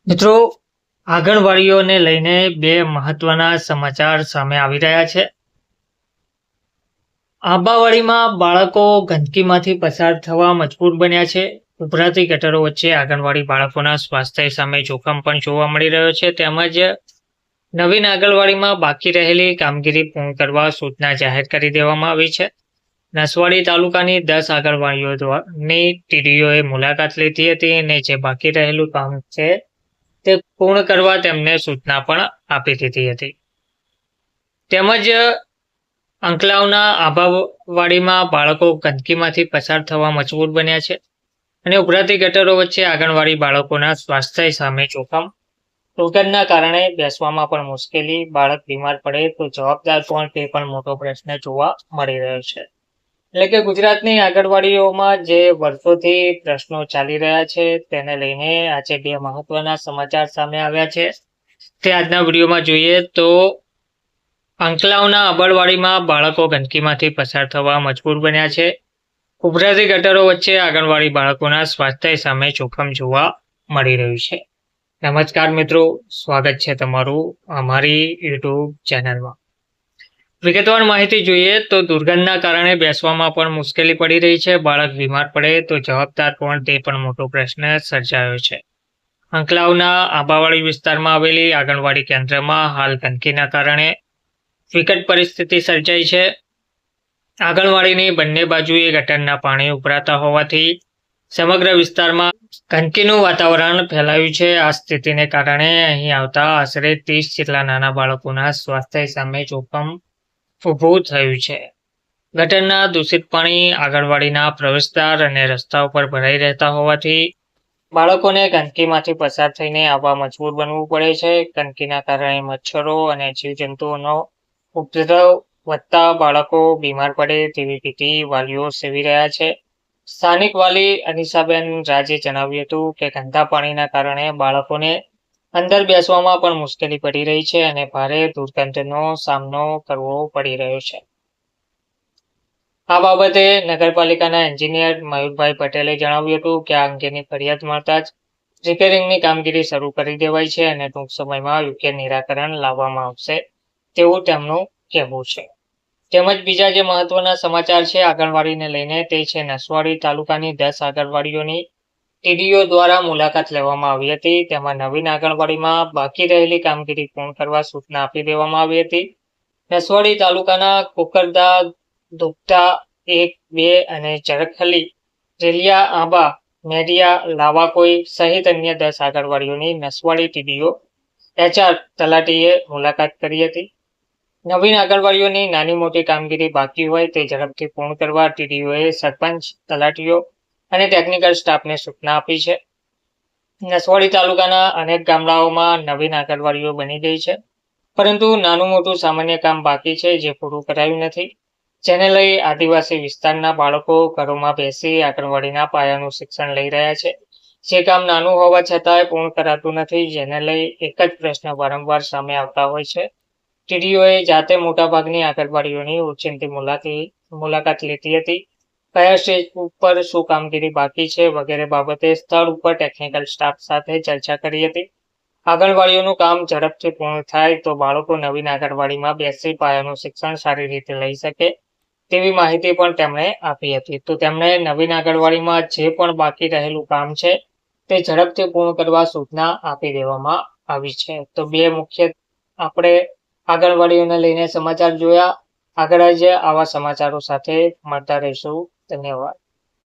મિત્રો, આંગણવાડીઓને લઈને બે મહત્વના સમાચાર સામે આવી રહ્યા છે. આંબાવાડીમાં બાળકો ગંદકીમાંથી પસાર થવા મજબૂર બન્યા છે. ઉભરાતી ગટરો વચ્ચે આંગણવાડી બાળકોના સ્વાસ્થ્ય સામે જોખમ પણ જોવા મળી રહ્યો છે. તેમજ નવીન આંગણવાડીમાં બાકી રહેલી કામગીરી પૂર્ણ કરવા સૂચના જાહેર કરી દેવામાં આવી છે. નસવાડી તાલુકાની 10 આંગણવાડીઓની ટીડીઓએ મુલાકાત લીધી હતી અને જે બાકી રહેલું કામ છે તે પૂર્ણ કરવા તેમને સૂચના પણ આપી દીધી હતી. તેમજ અંકલાવના આંબાવાડીમાં બાળકો ગંદકીમાંથી પસાર થવા મજબૂર બન્યા છે અને ઉભરાતી ગટરો વચ્ચે આંગણવાડી બાળકોના સ્વાસ્થ્ય સામે જોખમ. દુર્ગંધના કારણે બેસવામાં પણ મુશ્કેલી, બાળક બીમાર પડે તો જવાબદાર કોણ તે પણ મોટો પ્રશ્ન જોવા મળી રહ્યો છે. એટલે કે ગુજરાતની આંગણવાડીઓમાં જે વર્ષોથી પ્રશ્નો ચાલી રહ્યા છે તેને લઈને આજે બે મહત્વના સમાચાર સામે આવ્યા છે તે આજના વિડીયોમાં જોઈએ. તો અંકલાવના આંબાવાડીમાં બાળકો ગંદકીમાંથી પસાર થવા મજબૂર બન્યા છે. ઉભરાતી ગટરો વચ્ચે આંગણવાડી બાળકોના સ્વાસ્થ્ય સામે જોખમ જોવા મળી રહ્યું છે. નમસ્કાર મિત્રો, સ્વાગત છે તમારું અમારી યુટ્યુબ ચેનલમાં. વિગતવાર માહિતી જોઈએ તો દુર્ગંધના કારણે બેસવામાં પણ મુશ્કેલી પડી રહી છે. બાળક બીમાર પડે તો જવાબદાર કોણ તે પણ મોટો પ્રશ્ન સર્જાયો છે. અંકલાવના આંબાવાડી વિસ્તારમાં આવેલી આંગણવાડી કેન્દ્રમાં હાલ ગંદકીના કારણે વિકટ પરિસ્થિતિ સર્જાઈ છે. આંગણવાડીની બંને બાજુએ ગટરના પાણી ઉભરાતા હોવાથી સમગ્ર વિસ્તારમાં ગંદકીનું વાતાવરણ ફેલાયું છે. આ સ્થિતિને કારણે અહીં આવતા આશરે 30 જેટલા નાના બાળકોના સ્વાસ્થ્ય સામે જોખમ ઊભું થયું છે. ગટરના દૂષિત પાણી આંગણવાડીના પ્રવેશદ્વાર અને રસ્તા ઉપર ભરાઈ રહેતા હોવાથી બાળકોને ગંદકીમાંથી પસાર થઈને આવવા મજબૂર બનવું પડે છે. ગંદકીના કારણે મચ્છરો અને જીવજંતુઓનો ઉપદ્રવ વધતા બાળકો બીમાર પડે તેવી ભીતિ વાલીઓ સેવી રહ્યા છે. સ્થાનિક વાલી અનિસાબેન રાજે જણાવ્યું હતું કે ગંદા પાણીના કારણે બાળકોને અંદર બેસવામાં પણ મુશ્કેલી પડી રહી છે અને ભારે દુર્ગંધનો સામનો કરવો પડી રહ્યો છે. આ બાબતે નગરપાલિકાના એન્જિનિયર મયુરભાઈ પટેલે જણાવ્યું હતું કે આ અંગેની ફરિયાદ મળતા જ રિપેરિંગની કામગીરી શરૂ કરી દેવાઈ છે અને ટૂંક સમયમાં યોગ્ય નિરાકરણ લાવવામાં આવશે તેવું તેમનું કહેવું છે. તેમજ બીજા જે મહત્વના સમાચાર છે આંગણવાડીને લઈને તે છે નસવાડી તાલુકાની 10 આંગણવાડીઓની ટીડીઓ દ્વારા મુલાકાત લેવામાં આવી હતી. તેમાં નવીન આંગણવાડીમાં બાકી રહેલી કામગીરી પૂર્ણ કરવા સૂચના આપી દેવામાં આવી હતી. નસવાડી તાલુકાના કુકરદા, દુપટા 1, 2 અને ઝરખલી, રેલિયા, આંબા, મેડિયા, લાવાકોઈ સહિત અન્ય 10 આંગણવાડીઓની નસવાડી ટીડીઓ HR તલાટીએ મુલાકાત કરી હતી. નવીન આંગણવાડીઓની નાની મોટી કામગીરી બાકી હોય તે ઝડપથી પૂર્ણ કરવા ટીડીઓએ સરપંચ, તલાટીઓ અને ટેકનિકલ સ્ટાફને સૂચના આપી છે. નસવાડી તાલુકાના અનેક ગામડાઓમાં નવીન આંગણવાડીઓ બની ગઈ છે, પરંતુ નાનું મોટું સામાન્ય કામ બાકી છે જે પૂરું કરાયું નથી, જેને લઈ આદિવાસી વિસ્તારના બાળકો ઘરોમાં બેસી આંગણવાડીના પાયાનું શિક્ષણ લઈ રહ્યા છે. જે કામ નાનું હોવા છતાંય પૂર્ણ કરાતું નથી, જેને લઈ એક જ પ્રશ્ન વારંવાર સામે આવતા હોય છે. ટીડીઓએ જાતે મોટાભાગની આંગણવાડીઓની ઓચિંતી મુલાકાત લીધી હતી. કયા સ્ટેજ ઉપર શું કામગીરી બાકી છે વગેરે બાબતે સ્થળ ઉપર ટેકનિકલ સ્ટાફ સાથે ચર્ચા કરી હતી. આંગણવાડીઓનું કામ ઝડપથી પૂર્ણ થાય તો બાળકો નવીન આંગણવાડીમાં બેસી પાયાનું શિક્ષણ સારી રીતે લઈ શકે તેવી માહિતી પણ તેમણે આપી હતી. તો તેમણે નવીન આંગણવાડીમાં જે પણ બાકી રહેલું કામ છે તે ઝડપથી પૂર્ણ કરવા સૂચના આપી દેવામાં આવી છે. તો બે મુખ્ય આપણે આંગણવાડીઓને લઈને સમાચાર જોયા. આગળ જ આવા સમાચારો સાથે મળતા રહીશું. ધન્યવાદ.